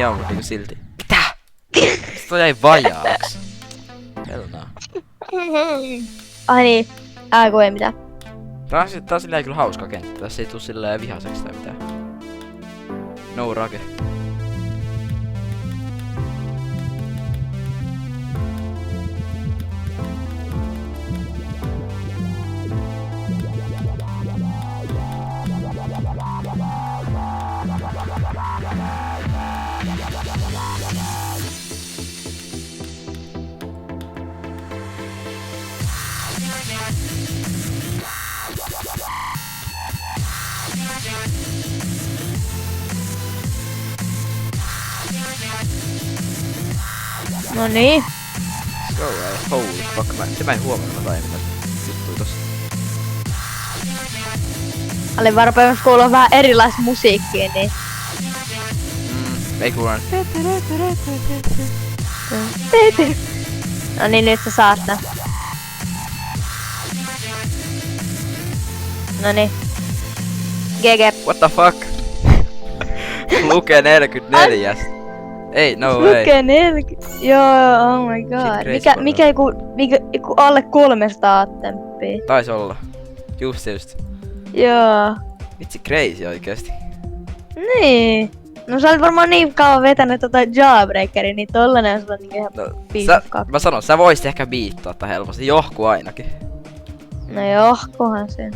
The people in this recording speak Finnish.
Joo, mut niinku silti. Mitä? Sitä jäi vajaaksi. Helnaa. Ai niin. Kun ei mitään. Tää on silleen kyllä hauska kenttä. Tässä ei tuu silleen vihaseksi tai mitään. No rage. No niin. So holy fuck, mä en huomannut tai mitä juttui tossa. Olin varmaan kuulua vähän erilaista musiikkia, niin... Ei kuulunut. No niin, nyt sä saat nää. Noniin. GG. What the fuck? Luke 44. Ei, no way. Luke 40. Joo, oh my god. Mikä joku alle 300 temppii. Taisi olla. Just. Joo. Vitsi crazy oikeesti. Niin. No sä olit varmaan niin kauan vetänyt tota Jawbreakeria, niin tollanen on sulla niinku ihan Mä sanon, sä voisit ehkä biittaa tää helposti, johku ainakin. No johkuhan sen.